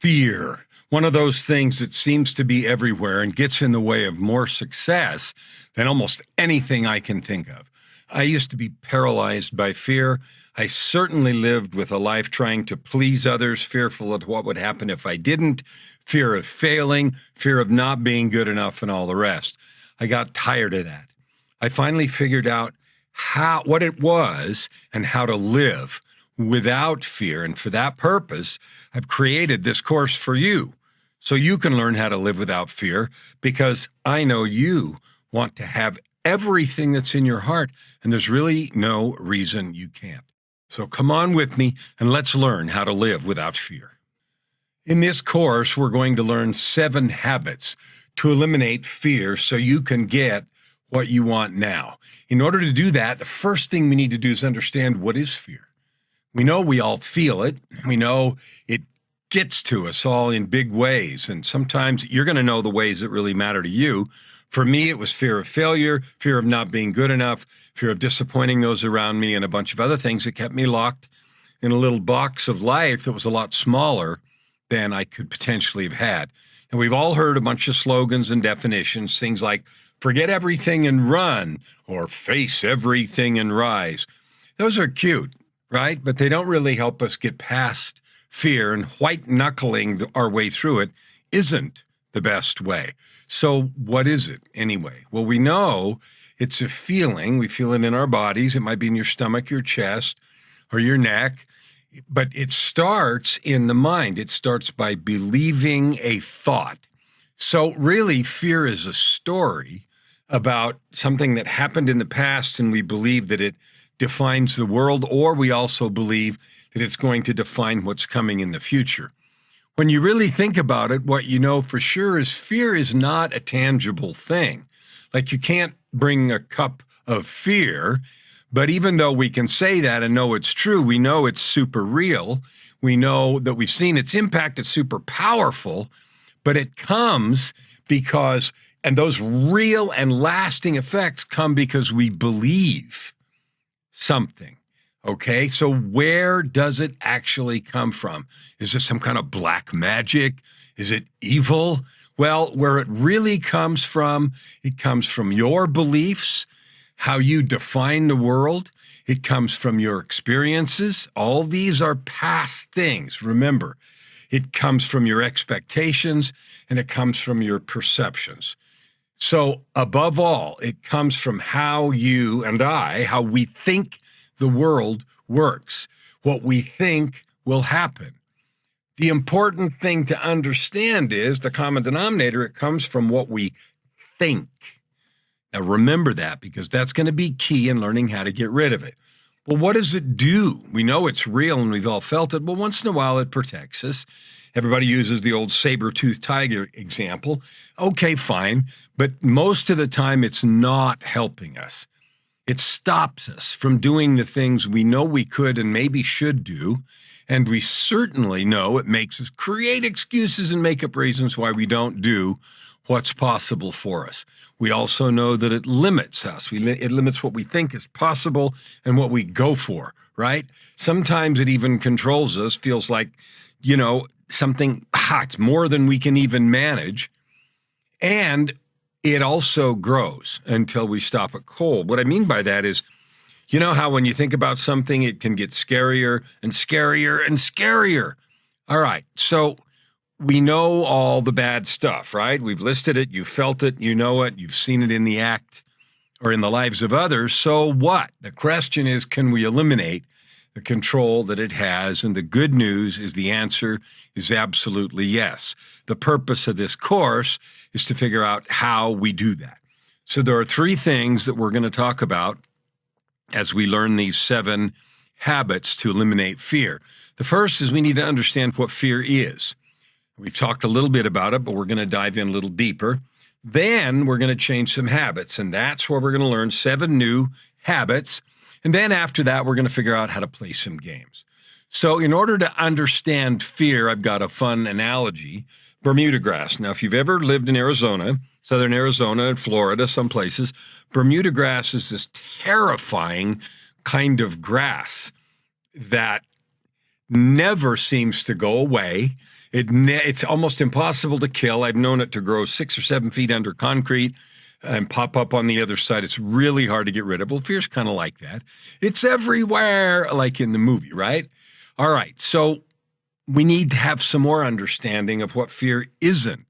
fear, one of those things that seems to be everywhere and gets in the way of more success than almost anything I can think of. I used to be paralyzed by fear. I certainly lived with a life trying to please others, fearful of what would happen if I didn't, fear of failing, fear of not being good enough, and all the rest. I got tired of that. I finally figured out what it was and how to live without fear. And for that purpose, I've created this course for you so you can learn how to live without fear, because I know you want to have everything that's in your heart, and there's really no reason you can't. So come on with me and let's learn how to live without fear. In this course, we're going to learn 7 habits to eliminate fear so you can get what you want now. In order to do that, the first thing we need to do is understand, what is fear? We know we all feel it. We know it gets to us all in big ways. And sometimes you're going to know the ways that really matter to you. For me, it was fear of failure, fear of not being good enough, fear of disappointing those around me, and a bunch of other things that kept me locked in a little box of life that was a lot smaller than I could potentially have had. And we've all heard a bunch of slogans and definitions, things like forget everything and run, or face everything and rise. Those are cute, right? But they don't really help us get past fear, and white-knuckling our way through it isn't the best way. So what is it anyway? Well, we know it's a feeling. We feel it in our bodies. It might be in your stomach, your chest, or your neck. But it starts in the mind. It starts by believing a thought. So really, fear is a story about something that happened in the past, and we believe that it defines the world, or we also believe that it's going to define what's coming in the future. When you really think about it, what you know for sure is fear is not a tangible thing. Like, you can't bring a cup of fear, but even though we can say that and know it's true, we know it's super real. We know that we've seen its impact. It's super powerful, but it comes because, and those real and lasting effects come because we believe something. Okay, so where does it actually come from? Is it some kind of black magic? Is it evil? Well, where it really comes from, it comes from your beliefs, how you define the world. It comes from your experiences. All these are past things. Remember, it comes from your expectations, and it comes from your perceptions. So above all, it comes from how you and I, how we think the world works, what we think will happen. The important thing to understand is the common denominator. It comes from what we think. Now remember that, because that's going to be key in learning how to get rid of it. Well, what does it do? We know it's real and we've all felt it. Well, once in a while it protects us. Everybody uses the old saber-toothed tiger example. Okay, fine. But most of the time it's not helping us. It stops us from doing the things we know we could and maybe should do. And we certainly know it makes us create excuses and make up reasons why we don't do what's possible for us. We also know that it limits us. It limits what we think is possible and what we go for, right? Sometimes it even controls us, feels like, something hot, more than we can even manage. And it also grows until we stop it cold. What I mean by that is, you know how when you think about something, it can get scarier and scarier and scarier. All right, so we know all the bad stuff, right? We've listed it, you felt it, you know it, you've seen it in the act or in the lives of others. So what? The question is, can we eliminate the control that it has? And the good news is the answer is absolutely yes. The purpose of this course is to figure out how we do that. So there are 3 things that we're going to talk about as we learn these 7 habits to eliminate fear. The first is we need to understand what fear is. We've talked a little bit about it, but we're going to dive in a little deeper. Then we're going to change some habits, and that's where we're going to learn 7 new habits. And then after that, we're going to figure out how to play some games. So in order to understand fear, I've got a fun analogy. Bermuda grass. Now, if you've ever lived in Arizona, southern Arizona and Florida, some places, Bermuda grass is this terrifying kind of grass that never seems to go away. It's almost impossible to kill. I've known it to grow 6 or 7 feet under concrete and pop up on the other side. It's really hard to get rid of. Well, fear's kind of like that. It's everywhere, like in the movie, right? All right, so we need to have some more understanding of what fear isn't.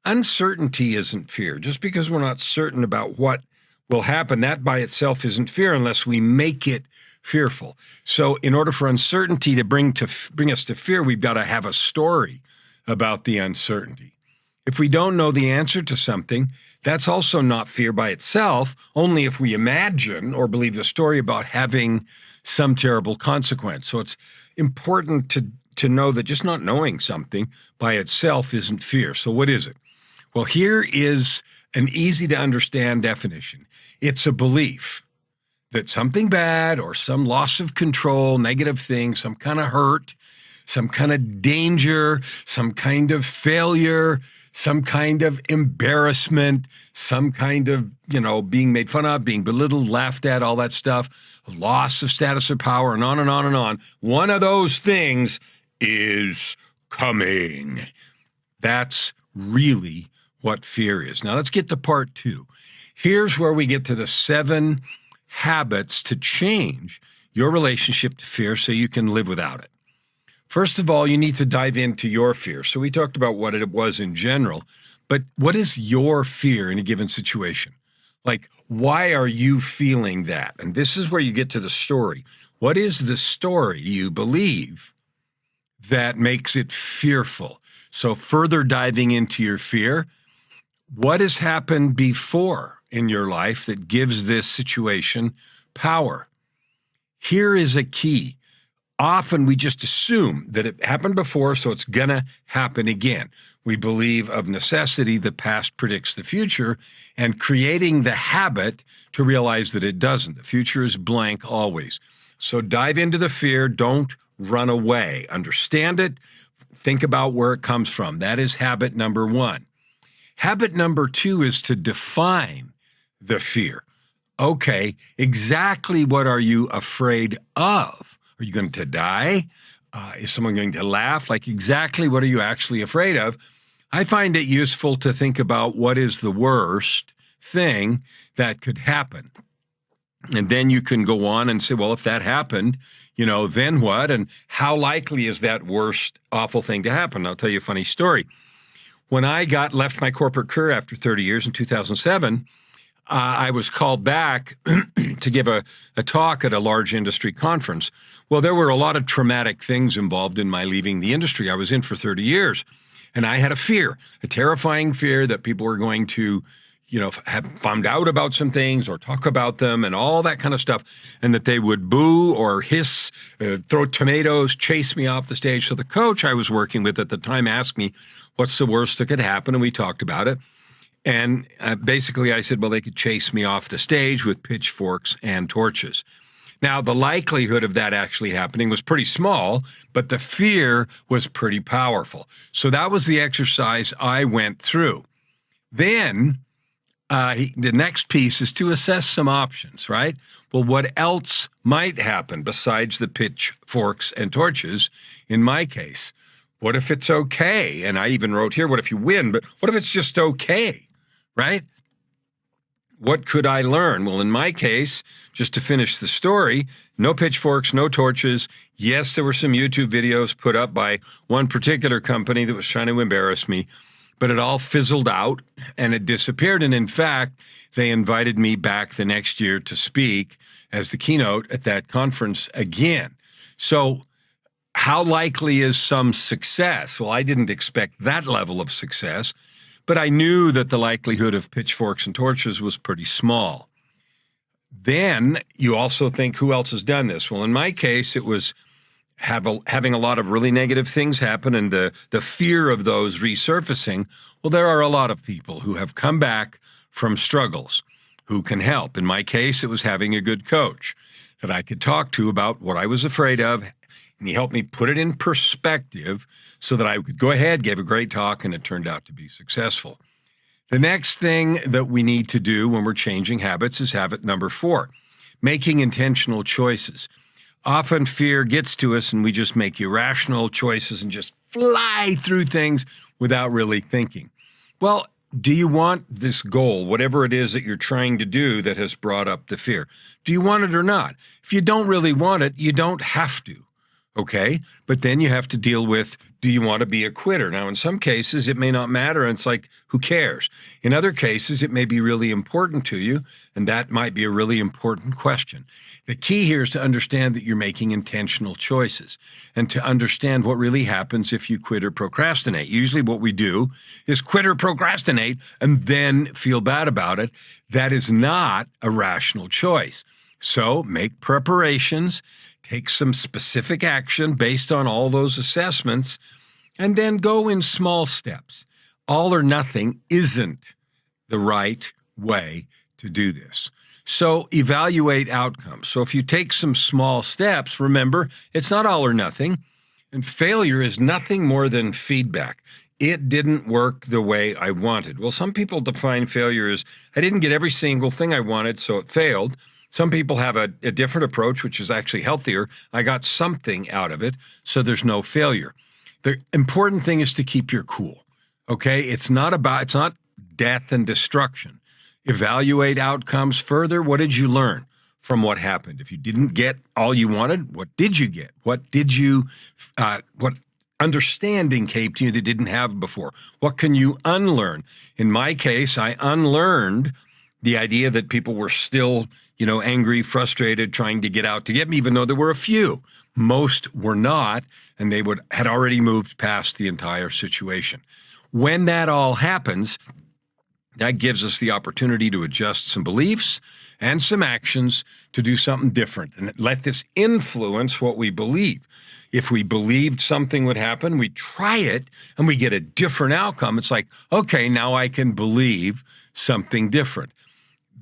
Uncertainty isn't fear. Just because we're not certain about what will happen, that by itself isn't fear unless we make it fearful. So in order for uncertainty to bring us to fear, we've got to have a story about the uncertainty. If we don't know the answer to something, that's also not fear by itself, only if we imagine or believe the story about having some terrible consequence. So it's important to know that just not knowing something by itself isn't fear. So what is it? Well, here is an easy to understand definition. It's a belief that something bad or some loss of control, negative thing, some kind of hurt, some kind of danger, some kind of failure, some kind of embarrassment, some kind of, being made fun of, being belittled, laughed at, all that stuff, loss of status or power, and on and on and on. One of those things is coming. That's really what fear is. Now let's get to part 2. Here's where we get to the 7 habits to change your relationship to fear so you can live without it. First of all, you need to dive into your fear. So we talked about what it was in general, but what is your fear in a given situation? Like, why are you feeling that? And this is where you get to the story. What is the story you believe that makes it fearful? So further diving into your fear, what has happened before in your life that gives this situation power? Here is a key. Often we just assume that it happened before, so it's gonna happen again. We believe of necessity the past predicts the future, and creating the habit to realize that it doesn't. The future is blank always. So dive into the fear, don't run away. Understand it, think about where it comes from. That is habit number 1. Habit number 2 is to define the fear. Okay, exactly what are you afraid of? Are you going to die? Is someone going to laugh? Like, exactly what are you actually afraid of? I find it useful to think about what is the worst thing that could happen. And then you can go on and say, well, if that happened, then what? And how likely is that worst awful thing to happen? I'll tell you a funny story. When I left my corporate career after 30 years in 2007, I was called back to give a talk at a large industry conference. Well, there were a lot of traumatic things involved in my leaving the industry I was in for 30 years. And I had a fear, a terrifying fear that people were going to, have found out about some things or talk about them and all that kind of stuff, and that they would boo or hiss, throw tomatoes, chase me off the stage. So the coach I was working with at the time asked me, what's the worst that could happen? And we talked about it. And basically I said, well, they could chase me off the stage with pitchforks and torches. Now, the likelihood of that actually happening was pretty small, but the fear was pretty powerful. So that was the exercise I went through. Then the next piece is to assess some options, right? Well, what else might happen besides the pitchforks and torches in my case? What if it's okay? And I even wrote here, what if you win? But what if it's just okay, right? What could I learn? Well, in my case, just to finish the story, no pitchforks, no torches. Yes, there were some YouTube videos put up by one particular company that was trying to embarrass me, but it all fizzled out and it disappeared. And in fact, they invited me back the next year to speak as the keynote at that conference again. So how likely is some success? Well, I didn't expect that level of success, but I knew that the likelihood of pitchforks and torches was pretty small. Then you also think, who else has done this? Well, in my case, it was having a lot of really negative things happen and the fear of those resurfacing. Well, there are a lot of people who have come back from struggles who can help. In my case, it was having a good coach that I could talk to about what I was afraid of, and he helped me put it in perspective so that I could go ahead, gave a great talk, and it turned out to be successful. The next thing that we need to do when we're changing habits is habit number 4, making intentional choices. Often fear gets to us and we just make irrational choices and just fly through things without really thinking. Well, do you want this goal, whatever it is that you're trying to do that has brought up the fear? Do you want it or not? If you don't really want it, you don't have to. Okay. But then you have to deal with, do you want to be a quitter? Now, in some cases, it may not matter. And it's like, who cares? In other cases, it may be really important to you. And that might be a really important question. The key here is to understand that you're making intentional choices and to understand what really happens if you quit or procrastinate. Usually what we do is quit or procrastinate and then feel bad about it. That is not a rational choice. So make preparations. Take some specific action based on all those assessments, and then go in small steps. All or nothing isn't the right way to do this. So evaluate outcomes. So if you take some small steps, remember, it's not all or nothing, and failure is nothing more than feedback. It didn't work the way I wanted. Well, some people define failure as, I didn't get every single thing I wanted, so it failed. Some people have a different approach, which is actually healthier. I got something out of it, so there's no failure. The important thing is to keep your cool, okay? It's not death and destruction. Evaluate outcomes further. What did you learn from what happened? If you didn't get all you wanted, what did you get? What understanding came to you that didn't have before? What can you unlearn? In my case, I unlearned the idea that people were still angry, frustrated, trying to get out to get me, even though there were a few. Most were not, and they had already moved past the entire situation. When that all happens, that gives us the opportunity to adjust some beliefs and some actions to do something different and let this influence what we believe. If we believed something would happen, we try it and we get a different outcome. It's like, okay, now I can believe something different.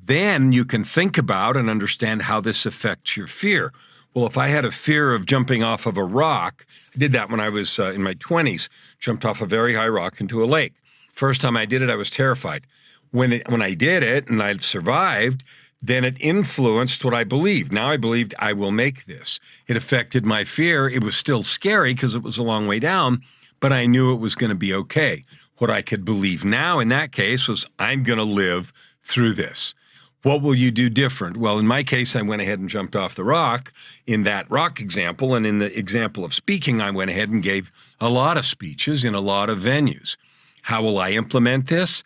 Then you can think about and understand how this affects your fear. Well, if I had a fear of jumping off of a rock, I did that when I was in my 20s, jumped off a very high rock into a lake. First time I did it, I was terrified. When I did it and I survived, then it influenced what I believed. Now I believed I will make this. It affected my fear. It was still scary because it was a long way down, but I knew it was going to be okay. What I could believe now in that case was I'm going to live through this. What will you do different? Well, in my case, I went ahead and jumped off the rock in that rock example. And in the example of speaking, I went ahead and gave a lot of speeches in a lot of venues. How will I implement this?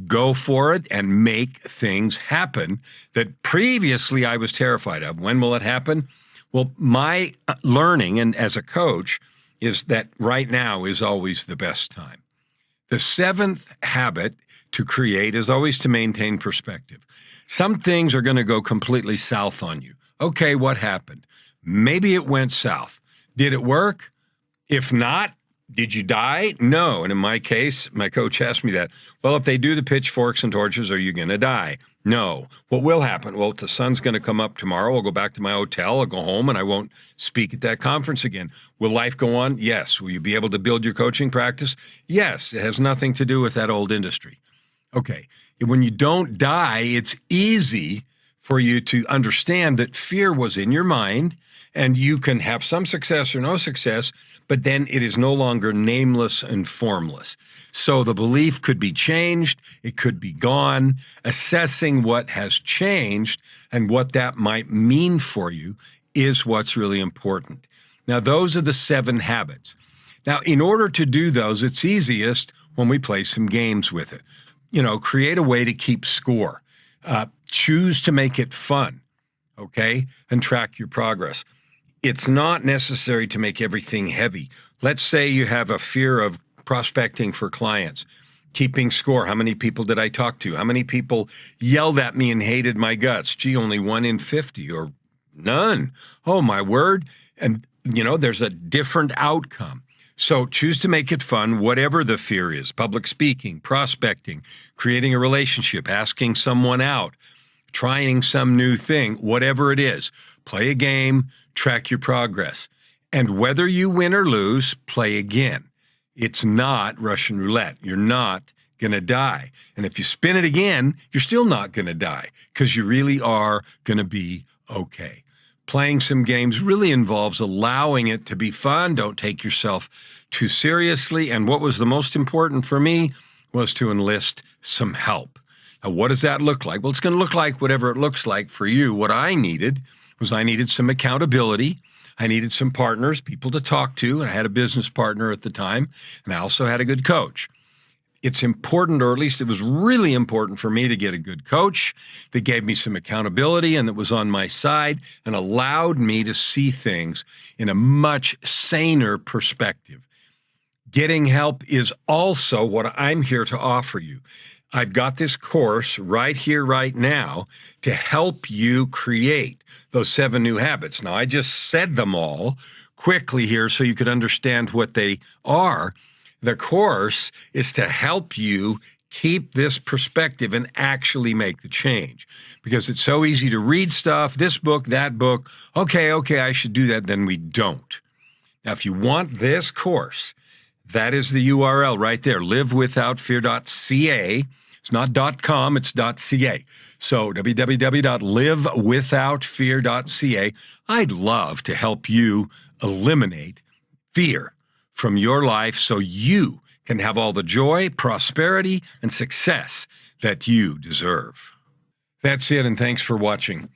Go for it and make things happen that previously I was terrified of. When will it happen? Well, my learning and as a coach is that right now is always the best time. The seventh habit to create is always to maintain perspective. Some things are going to go completely south on you. Okay, what happened? Maybe it went south. Did it work? If not, did you die? No. And in my case, my coach asked me that. Well, if they do the pitchforks and torches, are you going to die? No. What will happen? Well, the sun's going to come up tomorrow. I'll go back to my hotel. I'll go home and I won't speak at that conference again. Will life go on? Yes. Will you be able to build your coaching practice? Yes. It has nothing to do with that old industry. Okay. When you don't die, it's easy for you to understand that fear was in your mind and you can have some success or no success, but then it is no longer nameless and formless. So the belief could be changed, it could be gone. Assessing what has changed and what that might mean for you is what's really important. Now, those are the 7 habits. Now, in order to do those, it's easiest when we play some games with it. Create a way to keep score. Choose to make it fun, okay? And track your progress. It's not necessary to make everything heavy. Let's say you have a fear of prospecting for clients. Keeping score. How many people did I talk to? How many people yelled at me and hated my guts? Gee, only 1 in 50 or none. Oh, my word. And, there's a different outcome. So choose to make it fun, whatever the fear is. Public speaking, prospecting, creating a relationship, asking someone out, trying some new thing, whatever it is. Play a game, track your progress. And whether you win or lose, play again. It's not Russian roulette. You're not going to die. And if you spin it again, you're still not going to die because you really are going to be okay. Playing some games really involves allowing it to be fun. Don't take yourself too seriously. And what was the most important for me was to enlist some help. Now, what does that look like? Well, it's going to look like whatever it looks like for you. What I needed was I needed some accountability. I needed some partners, people to talk to. And I had a business partner at the time, and I also had a good coach. It's important, or at least it was really important for me to get a good coach that gave me some accountability and that was on my side and allowed me to see things in a much saner perspective. Getting help is also what I'm here to offer you. I've got this course right here, right now, to help you create those 7 new habits. Now, I just said them all quickly here so you could understand what they are. The course is to help you keep this perspective and actually make the change, because it's so easy to read stuff, this book, that book. Okay, I should do that. Then we don't. Now, if you want this course, that is the URL right there, livewithoutfear.ca. It's not .com, it's .ca. So www.livewithoutfear.ca. I'd love to help you eliminate fear from your life so you can have all the joy, prosperity, and success that you deserve. That's it, and thanks for watching.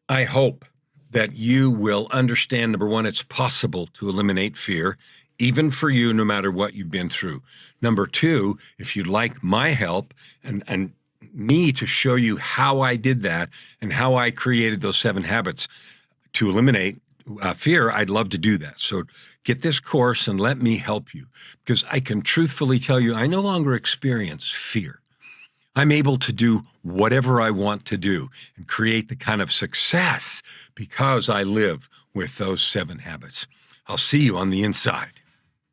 I hope that you will understand, number one, it's possible to eliminate fear, even for you, no matter what you've been through. Number two, if you'd like my help and me to show you how I did that and how I created those 7 habits to eliminate fear, I'd love to do that. So get this course and let me help you, because I can truthfully tell you I no longer experience fear. I'm able to do whatever I want to do and create the kind of success because I live with those 7 habits. I'll see you on the inside.